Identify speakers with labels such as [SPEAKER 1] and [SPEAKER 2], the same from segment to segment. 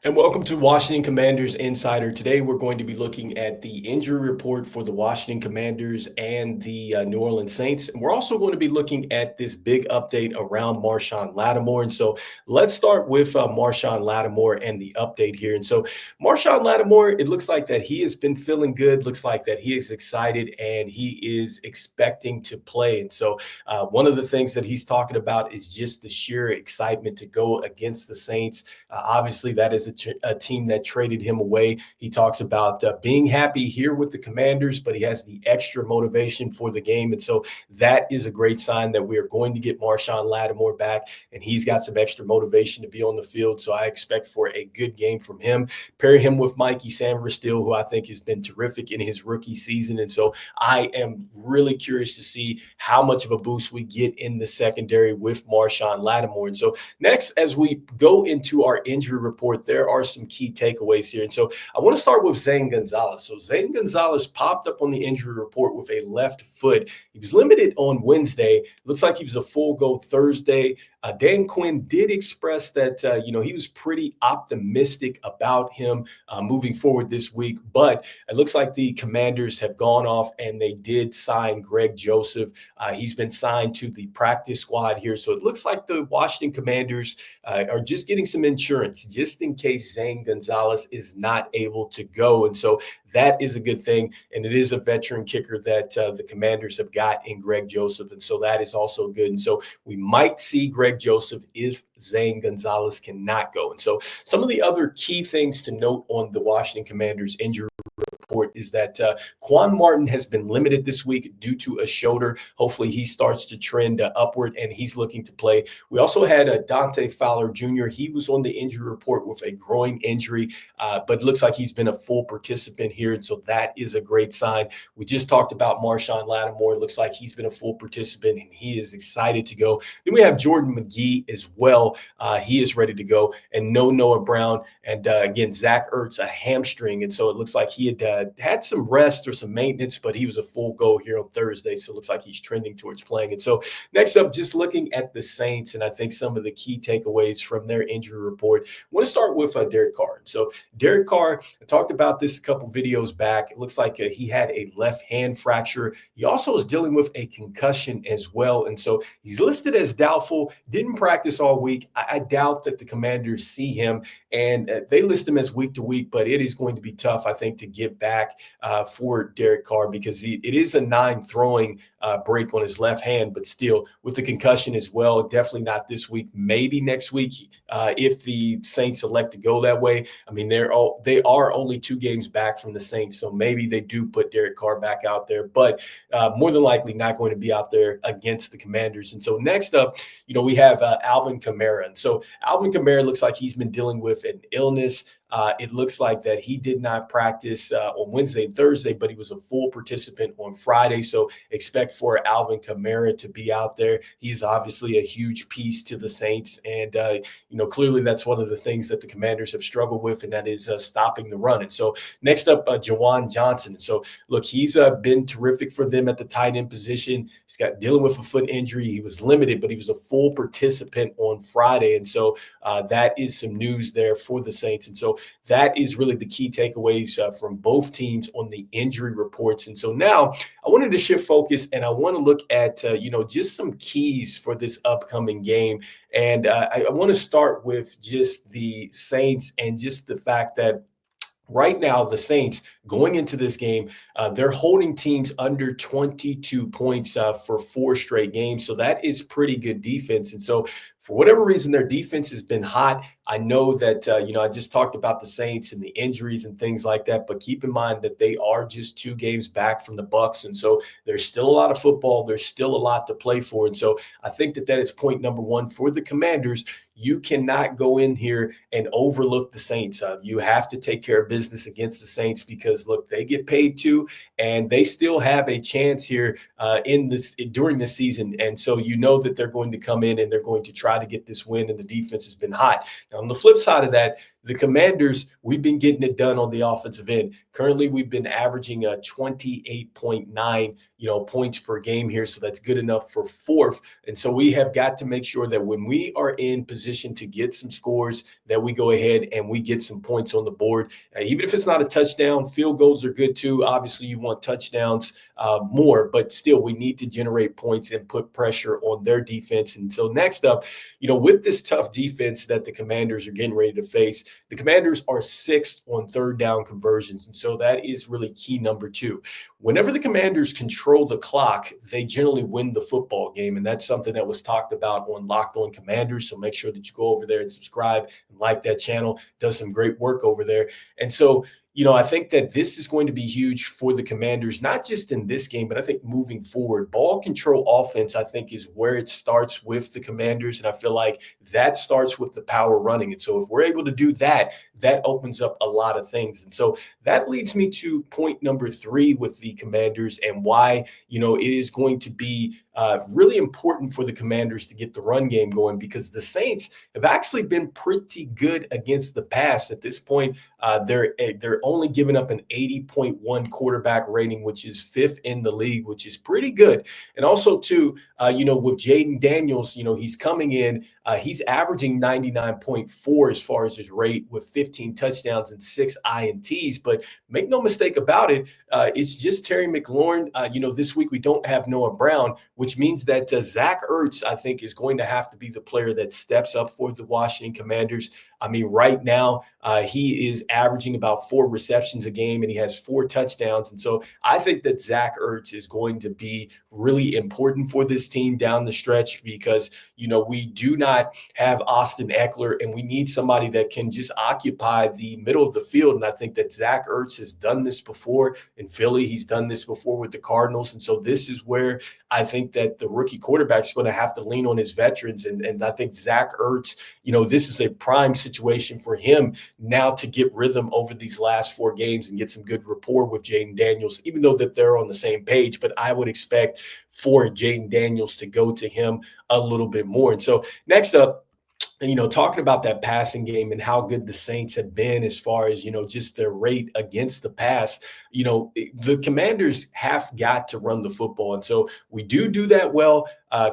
[SPEAKER 1] And welcome to Washington Commanders Insider. Today, we're going to be looking at the injury report for the Washington Commanders and the New Orleans Saints. And we're also going to be looking at this big update around Marshawn Lattimore. And so let's start with Marshawn Lattimore and the update here. And so Marshawn Lattimore, it looks like that he has been feeling good. Looks like that he is excited and he is expecting to play. And so one of the things that he's talking about is just the sheer excitement to go against the Saints. Obviously, that is a team that traded him away. He talks about being happy here with the Commanders, but he has the extra motivation for the game. And so that is a great sign that we are going to get Marshawn Lattimore back, and he's got some extra motivation to be on the field. So I expect for a good game from him. Pair him with Mikey Samversteel, who I think has been terrific in his rookie season. And so I am really curious to see how much of a boost we get in the secondary with Marshawn Lattimore. And so next, as we go into our injury report, there are some key takeaways here. And so I want to start with Zane Gonzalez. So Zane Gonzalez popped up on the injury report with a left foot. He was limited on Wednesday. Looks like he was a full go Thursday. Dan Quinn did express that, he was pretty optimistic about him moving forward this week. But it looks like the Commanders have gone off and they did sign Greg Joseph. He's been signed to the practice squad here. So it looks like the Washington Commanders are just getting some insurance just in case Zane Gonzalez is not able to go. And so that is a good thing. And it is a veteran kicker that the Commanders have got in Greg Joseph. And so that is also good. And so we might see Greg Joseph if Zane Gonzalez cannot go. And so some of the other key things to note on the Washington Commanders injury report is that Quan Martin has been limited this week due to a shoulder. Hopefully he starts to trend upward and he's looking to play. We also had Dante Fowler Jr. He was on the injury report with a groin injury, but it looks like he's been a full participant here. And so that is a great sign. We just talked about Marshawn Lattimore. It looks like he's been a full participant and he is excited to go. Then we have Jordan McGee as well. He is ready to go. And no Noah Brown. And again, Zach Ertz, a hamstring. And so it looks like he had some rest or some maintenance, but he was a full go here on Thursday. So it looks like he's trending towards playing. And so next up, just looking at the Saints, and I think some of the key takeaways from their injury report. I want to start with Derek Carr. So Derek Carr, I talked about this a couple videos back. It looks like he had a left hand fracture. He also is dealing with a concussion as well. And so he's listed as doubtful, didn't practice all week. I doubt that the Commanders see him, and they list him as week to week, but it is going to be tough, I think, to get back for Derek Carr because it is a 9 throwing break on his left hand, but still with the concussion as well, definitely not this week, maybe next week if the Saints elect to go that way. I mean, they are only 2 games back from the Saints, so maybe they do put Derek Carr back out there, but more than likely not going to be out there against the Commanders. And so next up, we have Alvin Kamara. And so Alvin Kamara looks like he's been dealing with an illness. It looks like that he did not practice on Wednesday and Thursday, but he was a full participant on Friday. So expect for Alvin Kamara to be out there. He's obviously a huge piece to the Saints. And, clearly that's one of the things that the Commanders have struggled with, and that is stopping the run. And so next up, Jawan Johnson. And so, look, he's been terrific for them at the tight end position. He's got dealing with a foot injury. He was limited, but he was a full participant on Friday. And so that is some news there for the Saints. And so that is really the key takeaways from both teams on the injury reports. And so now I wanted to shift focus and I want to look at, just some keys for this upcoming game. And I want to start with just the Saints and just the fact that right now, the Saints going into this game, they're holding teams under 22 points for 4 straight games. So that is pretty good defense. And so for whatever reason, their defense has been hot. I know that, I just talked about the Saints and the injuries and things like that, but keep in mind that they are just 2 games back from the Bucs. And so there's still a lot of football. There's still a lot to play for. And so I think that is point number 1 for the Commanders. You cannot go in here and overlook the Saints. You have to take care of business against the Saints because, look, they get paid too, and they still have a chance here during this season. And so that they're going to come in and they're going to try to get this win, and the defense has been hot. Now, on the flip side of that, The Commanders, we've been getting it done on the offensive end. Currently, we've been averaging 28.9, points per game here. So that's good enough for fourth. And so we have got to make sure that when we are in position to get some scores, that we go ahead and we get some points on the board. Even if it's not a touchdown, field goals are good too. Obviously, you want touchdowns more, but still, we need to generate points and put pressure on their defense. And so next up, with this tough defense that the Commanders are getting ready to face, the Commanders are sixth on third down conversions. And so that is really key number two. Whenever the Commanders control the clock, they generally win the football game. And that's something that was talked about on Locked On Commanders. So make sure that you go over there and subscribe and like that channel. Does some great work over there. And so, I think that this is going to be huge for the Commanders, not just in this game, but I think moving forward. Ball control offense, I think, is where it starts with the Commanders. And I feel like that starts with the power running. And so if we're able to do that, that opens up a lot of things. And so that leads me to point number three with the Commanders and why, it is going to be really important for the Commanders to get the run game going, because the Saints have actually been pretty good against the pass at this point. They're only giving up an 80.1 quarterback rating, which is fifth in the league, which is pretty good. And also, too, with Jaden Daniels, he's coming in. He's averaging 99.4 as far as his rate with 15 touchdowns and 6 INTs. But make no mistake about it, it's just Terry McLaurin. This week we don't have Noah Brown, which means that Zach Ertz, I think, is going to have to be the player that steps up for the Washington Commanders. I mean, right now, he is averaging about 4 receptions a game, and he has 4 touchdowns. And so I think that Zach Ertz is going to be really important for this team down the stretch, because, we do not have Austin Eckler, and we need somebody that can just occupy the middle of the field. And I think that Zach Ertz has done this before in Philly. He's done this before with the Cardinals. And so this is where I think that the rookie quarterback is going to have to lean on his veterans. And I think Zach Ertz, this is a prime situation for him now to get rhythm over these last 4 games and get some good rapport with Jaden Daniels, even though that they're on the same page. But I would expect for Jaden Daniels to go to him a little bit more. And so next up, talking about that passing game and how good the Saints have been as far as, just their rate against the pass, the Commanders have got to run the football. And so we do that well.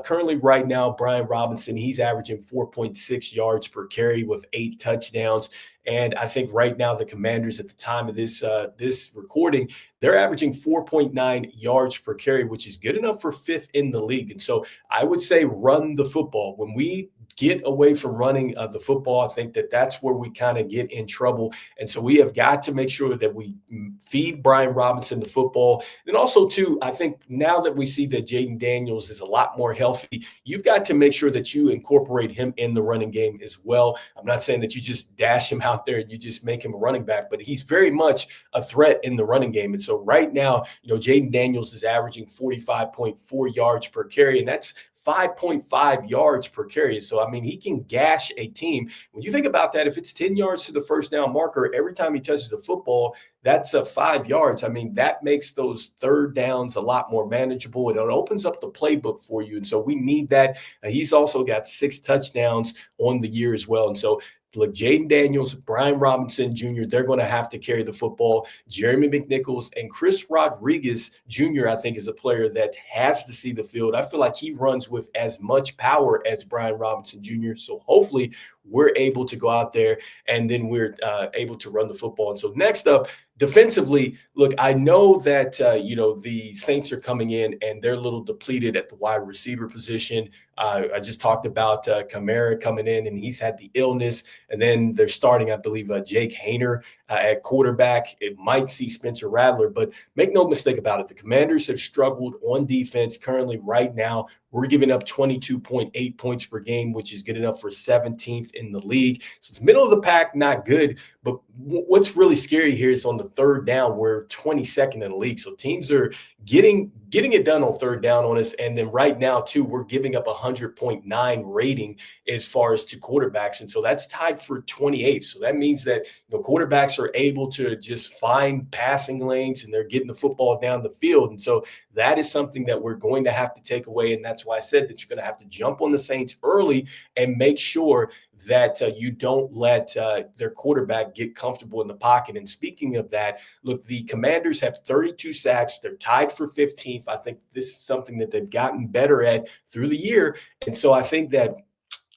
[SPEAKER 1] Currently right now, Brian Robinson, he's averaging 4.6 yards per carry with 8 touchdowns. And I think right now the Commanders, at the time of this recording, they're averaging 4.9 yards per carry, which is good enough for 5th in the league. And so I would say run the football. When we get away from running the football, I think that that's where we kind of get in trouble. And so we have got to make sure that we feed Brian Robinson the football. And also, too, I think now that we see that Jaden Daniels is a lot more healthy, you've got to make sure that you incorporate him in the running game as well. I'm not saying that you just dash him out there and you just make him a running back, but he's very much a threat in the running game. And so right now, Jaden Daniels is averaging 45.4 yards per carry, and that's 5.5 yards per carry. So, I mean, he can gash a team. When you think about that, if it's 10 yards to the first down marker, every time he touches the football, that's 5 yards. I mean, that makes those third downs a lot more manageable. It opens up the playbook for you. And so we need that. He's also got 6 touchdowns on the year as well. And so look, Jaden Daniels, Brian Robinson Jr., they're going to have to carry the football. Jeremy McNichols and Chris Rodriguez Jr., I think, is a player that has to see the field. I feel like he runs with as much power as Brian Robinson Jr. So hopefully we're able to go out there and then we're able to run the football. And so next up, defensively, look, I know that, the Saints are coming in and they're a little depleted at the wide receiver position. I just talked about Kamara coming in, and he's had the illness. And then they're starting, I believe, Jake Hayner at quarterback. It might see Spencer Rattler, but make no mistake about it. The Commanders have struggled on defense currently right now. We're giving up 22.8 points per game, which is good enough for 17th in the league. So it's middle of the pack, not good. But what's really scary here is on the third down, we're 22nd in the league. So teams are getting it done on third down on us. And then right now, too, we're giving up a 100.9 rating as far as to quarterbacks. And so that's tied for 28th. So that means that quarterbacks are able to just find passing lanes and they're getting the football down the field. And so that is something that we're going to have to take away. And that's why I said that you're going to have to jump on the Saints early and make sure that you don't let their quarterback get comfortable in the pocket. And speaking of that, look, the Commanders have 32 sacks. They're tied for 15th. I think this is something that they've gotten better at through the year. And so I think that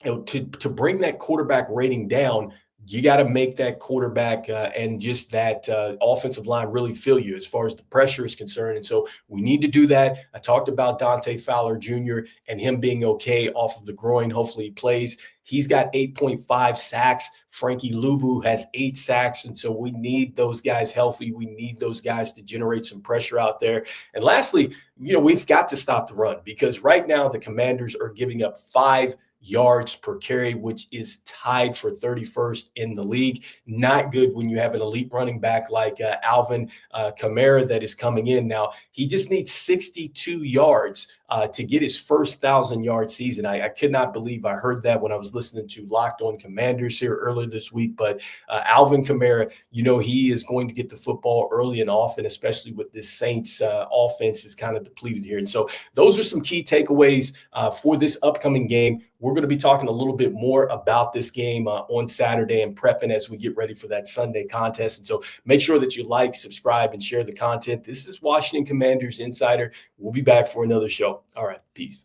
[SPEAKER 1] to bring that quarterback rating down, you got to make that quarterback and just that offensive line really feel you as far as the pressure is concerned. And so we need to do that. I talked about Dante Fowler Jr. and him being okay off of the groin. Hopefully he plays. He's got 8.5 sacks. Frankie Louvu has 8 sacks. And so we need those guys healthy. We need those guys to generate some pressure out there. And lastly, we've got to stop the run because right now the Commanders are giving up 5 yards per carry, which is tied for 31st in the league. Not good when you have an elite running back like Alvin Kamara that is coming in. Now, he just needs 62 yards to get his first 1,000-yard season. I could not believe I heard that when I was listening to Locked On Commanders here earlier this week. But Alvin Kamara, he is going to get the football early and often, especially with this Saints offense is kind of depleted here. And so those are some key takeaways for this upcoming game. We're going to be talking a little bit more about this game on Saturday and prepping as we get ready for that Sunday contest. And so make sure that you like, subscribe, and share the content. This is Washington Commanders Insider. We'll be back for another show. All right. Peace.